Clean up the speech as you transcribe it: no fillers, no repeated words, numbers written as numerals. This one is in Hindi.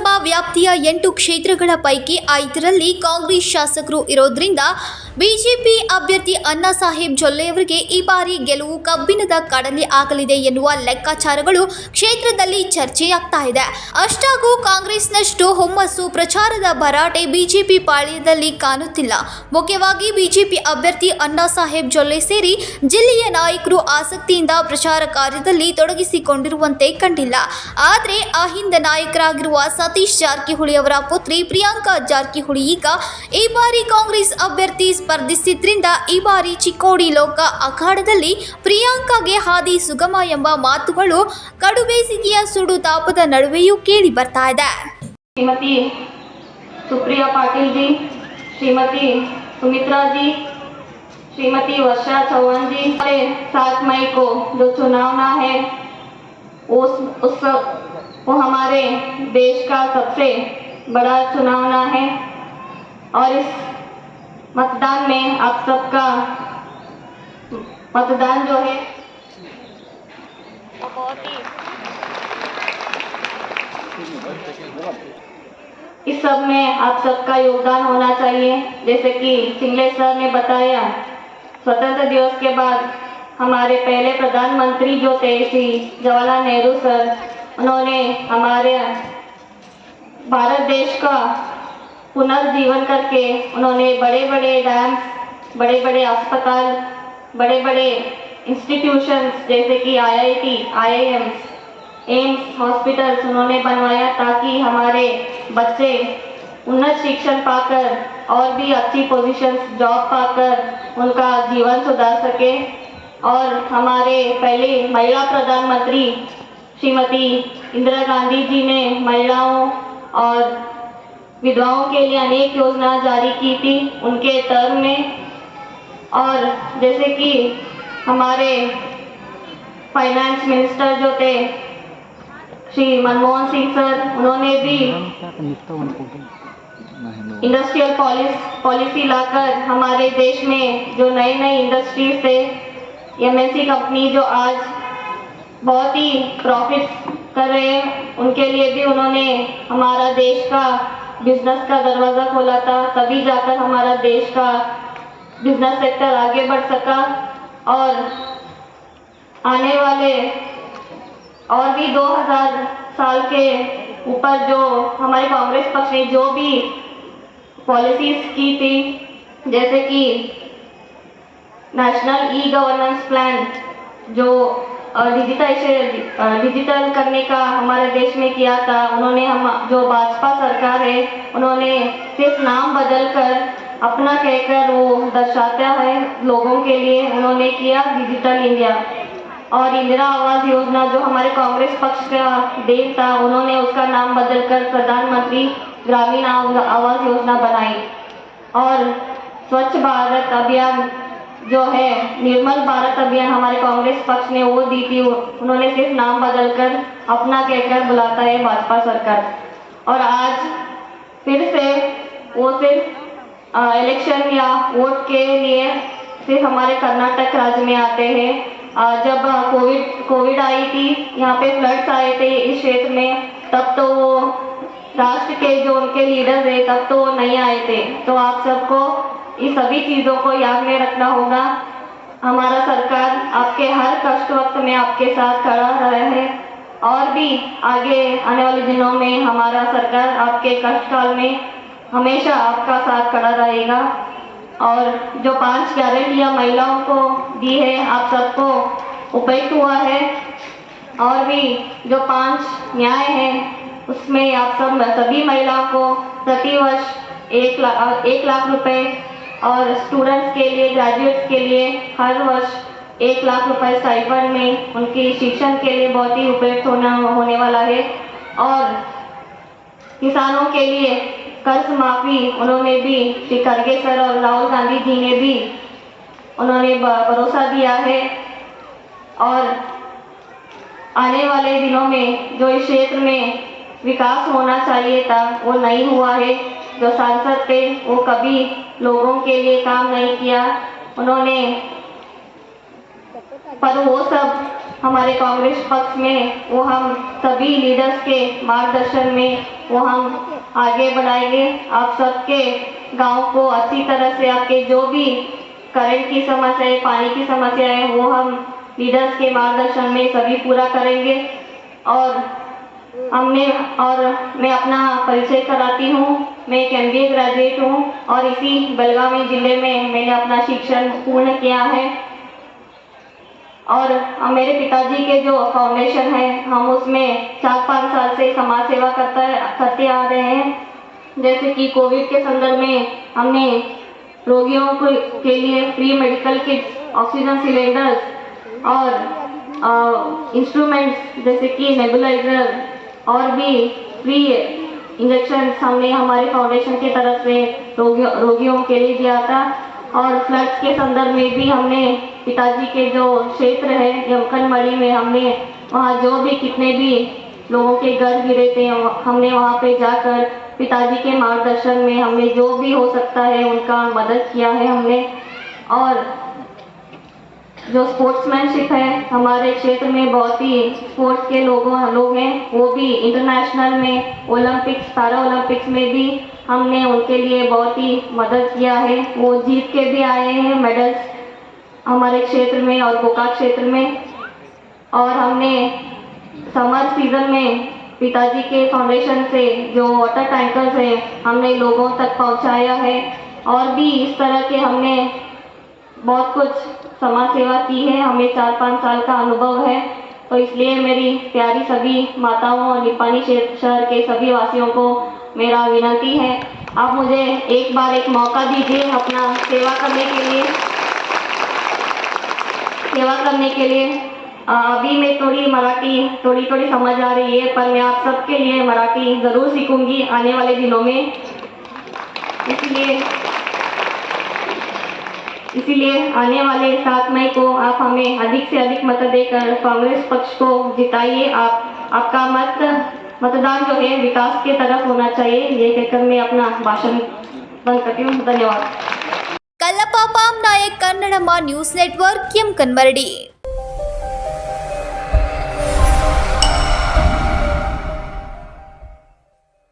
ವಿಧಾನಸಭಾ ವ್ಯಾಪ್ತಿಯ 8 ಕ್ಷೇತ್ರಗಳ ಪೈಕಿ 5ರಲ್ಲಿ ಕಾಂಗ್ರೆಸ್ ಶಾಸಕರು ಇರೋದ್ರಿಂದ ಬಿಜೆಪಿ ಅಭ್ಯರ್ಥಿ ಅಣ್ಣಾ ಸಾಹೇಬ್ ಜೊಲ್ಲೆಯವರಿಗೆ ಈ ಬಾರಿ ಗೆಲುವು ಕಬ್ಬಿಣದ ಕಡಲೆ ಆಗಲಿದೆ ಎನ್ನುವ ಲೆಕ್ಕಾಚಾರಗಳು ಕ್ಷೇತ್ರದಲ್ಲಿ ಚರ್ಚೆಯಾಗ್ತಾ ಇದೆ. ಅಷ್ಟಾಗೂ ಕಾಂಗ್ರೆಸ್ನಷ್ಟು ಹುಮ್ಮಸ್ಸು ಪ್ರಚಾರದ ಭರಾಟೆ ಬಿಜೆಪಿ ಪಾಳ್ಯದಲ್ಲಿ ಕಾಣುತ್ತಿಲ್ಲ. ಮುಖ್ಯವಾಗಿ ಬಿಜೆಪಿ ಅಭ್ಯರ್ಥಿ ಅಣ್ಣಾ ಸಾಹೇಬ್ ಜೊಲ್ಲೆ ಸೇರಿ ಜಿಲ್ಲೆಯ ನಾಯಕರು ಆಸಕ್ತಿಯಿಂದ ಪ್ರಚಾರ ಕಾರ್ಯದಲ್ಲಿ ತೊಡಗಿಸಿಕೊಂಡಿರುವಂತೆ ಕಂಡಿಲ್ಲ. ಆದರೆ ಆ ಹಿಂದೆ ನಾಯಕರಾಗಿರುವ ಸತೀಶ್ ಜಾರಕಿಹೊಳಿ ಅವರ ಪುತ್ರಿ ಪ್ರಿಯಾಂಕಾ ಜಾರಕಿಹೊಳಿ ಈಗ ಈ ಬಾರಿ ಕಾಂಗ್ರೆಸ್ ಅಭ್ಯರ್ಥಿ ಸ್ಪರ್ಧಿಸಿದ್ರಿಂದ ಈ ಬಾರಿ ಚಿಕ್ಕೋಡಿ ಲೋಕ ಅಖಾಡದಲ್ಲಿ ಪ್ರಿಯಾಂಕಾಗೆ ಹಾದಿ ಸುಗಮ ಎಂಬ ಮಾತುಗಳು ಕಡುಬೇಸಿಗೆಯ ಸುಡು ತಾಪದ ನಡುವೆಯೂ ಕೇಳಿ ಬರ್ತಾ ಇದೆ. श्रीमती सुप्रिया पाटिल जी, श्रीमती सुमित्रा जी, श्रीमती वर्षा चौहान जी, 7 मई को जो चुनाव है वो हमारे देश का सबसे बड़ा चुनाव है और इस मतदान में आप सबका मतदान जो है बहुत ही इस सब में आप सबका योगदान होना चाहिए. जैसे कि सिंगले सर ने बताया, स्वतंत्र दिवस के बाद हमारे पहले प्रधानमंत्री जो थे श्री जवाहरलाल नेहरू सर, उन्होंने हमारे भारत देश का पुनर्जीवन करके उन्होंने बड़े बड़े डैम्स, बड़े बड़े अस्पताल, बड़े बड़े इंस्टीट्यूशंस जैसे कि IIT, IIMs, एम्स हॉस्पिटल्स उन्होंने बनवाया ताकि हमारे बच्चे उन्नत शिक्षण पाकर और भी अच्छी पोजीशंस जॉब पाकर उनका जीवन सुधार सके. और हमारे पहले महिला प्रधानमंत्री श्रीमती इंदिरा गांधी जी ने महिलाओं और विधवाओं के लिए अनेक योजना जारी की थी उनके टर्म में. और जैसे कि हमारे फाइनेंस मिनिस्टर जो थे श्री मनमोहन सिंह सर, उन्होंने भी इंडस्ट्रियल पॉलिसी लाकर हमारे देश में जो नए नए इंडस्ट्रीज थे, MNC कंपनी जो आज बहुत ही प्रॉफिट कर रहे हैं, उनके लिए भी उन्होंने हमारा देश का बिजनेस का दरवाज़ा खोला था. तभी जाकर हमारा देश का बिजनेस सेक्टर आगे बढ़ सका. और आने वाले और भी 2000 साल के ऊपर जो हमारे कांग्रेस पक्ष ने जो भी पॉलिसीज की थी, जैसे कि नेशनल ई-गवर्नेंस प्लान जो डिजिटल करने का हमारे देश में किया था, उन्होंने हम जो भाजपा सरकार है उन्होंने सिर्फ नाम बदलकर अपना कहकर वो दर्शाता है लोगों के लिए, उन्होंने किया डिजिटल इंडिया. और इंदिरा आवास योजना जो हमारे कांग्रेस पक्ष का देन था, उन्होंने उसका नाम बदलकर प्रधानमंत्री ग्रामीण आवास योजना बनाई. और स्वच्छ भारत अभियान जो है, निर्मल भारत अभियान हमारे कांग्रेस पक्ष ने वो दी थी, उन्होंने सिर्फ नाम बदलकर अपना कहकर बुलाता है भाजपा सरकार. और आज फिर से वो सिर्फ इलेक्शन या वोट के लिए सिर्फ हमारे कर्नाटक राज्य में आते हैं. जब कोविड आई थी, यहाँ पे फ्लड्स आए थे इस क्षेत्र में, तब तो वो राष्ट्र के जो उनके लीडर थे तब तो वो नहीं आए थे. तो आप सबको इस सभी चीज़ों को याद में रखना होगा. हमारा सरकार आपके हर कष्ट वक्त में आपके साथ खड़ा रहा है और भी आगे आने वाले दिनों में हमारा सरकार आपके कष्ट काल में हमेशा आपका साथ खड़ा रहेगा. और जो 5 गारंटियाँ महिलाओं को दी है, आप सबको उपयुक्त हुआ है. और भी जो 5 न्याय हैं उसमें आप सभी महिलाओं को प्रतिवर्ष 1 लाख रुपए और स्टूडेंट्स के लिए, ग्रेजुएट्स के लिए हर वर्ष 1 लाख रुपए स्टाइपेंड में उनकी शिक्षण के लिए बहुत ही उपयुक्त होने वाला है. और किसानों के लिए कर्ज माफी उन्होंने भी श्री खड़गे सर और राहुल गांधी जी ने भी उन्होंने भरोसा दिया है. और आने वाले दिनों में जो इस क्षेत्र में विकास होना चाहिए था वो नहीं हुआ है. जो सांसद थे वो कभी लोगों के लिए काम नहीं किया उन्होंने, पर वो सब हमारे कांग्रेस पक्ष में वो हम सभी लीडर्स के मार्गदर्शन में वो हम आगे बढ़ाएंगे। आप सबके गांव को अच्छी तरह से आपके जो भी करंट की समस्या है, पानी की समस्या है, वो हम लीडर्स के मार्गदर्शन में सभी पूरा करेंगे। और मैं अपना परिचय कराती हूँ। मैं एक MBA ग्रेजुएट हूँ और इसी बेलगावी जिले में मैंने अपना शिक्षण पूर्ण किया है। और मेरे पिताजी के जो फाउंडेशन है, हम उसमें 4-5 साल से समाज सेवा करते आ रहे हैं। जैसे कि कोविड के संदर्भ में हमने रोगियों के लिए free medical kits, oxygen cylinders और इंस्ट्रूमेंट्स जैसे कि नेबुलाइजर और भी फ्री इंजेक्शन हमने हमारे फाउंडेशन की तरफ से रोगियों के लिए दिया था। और फ्लड्स के संदर्भ में भी हमने पिताजी के जो क्षेत्र है यमकनमढ़ी में, हमने वहाँ जो भी कितने भी लोगों के घर गिरे थे, हमने वहाँ पे जाकर पिताजी के मार्गदर्शन में हमने जो भी हो सकता है उनका मदद किया है हमने। और जो स्पोर्ट्समैनशिप है हमारे क्षेत्र में, बहुत ही स्पोर्ट्स के लोग हैं, वो भी इंटरनेशनल में ओलंपिक्स, पैरा ओलंपिक्स में भी हमने उनके लिए बहुत ही मदद किया है। वो जीत के भी आए हैं मेडल्स हमारे क्षेत्र में और गोकाक क्षेत्र में। और हमने समर सीजन में पिताजी के फाउंडेशन से जो वाटर टैंकर्स हैं हमने लोगों तक पहुंचाया है। और भी इस तरह के हमने बहुत कुछ समाज सेवा की है। हमें 4-5 साल का अनुभव है। तो इसलिए मेरी प्यारी सभी माताओं और निपानी शहर के सभी वासियों को मेरा विनती है, आप मुझे एक बार एक मौका दीजिए अपना सेवा करने के लिए। अभी मैं थोड़ी समझ आ रही है, पर मैं आप सबके लिए मराठी ज़रूर सीखूंगी आने वाले दिनों में। इसीलिए आने वाले 7 मई को आप हमें अधिक से अधिक मत देकर कांग्रेस पक्ष को जिताइए। आपका मतदान जो है विकास के तरफ होना चाहिए। ये कहकर मैं अपना भाषण बंद करती हूँ। धन्यवाद। कल्लप्पा पाम नायक कन्नडಮ್ಮ ನ್ಯೂಸ್ ನೆಟ್ವರ್ಕ್ ಎಂ ಕನ್ನಡಿ।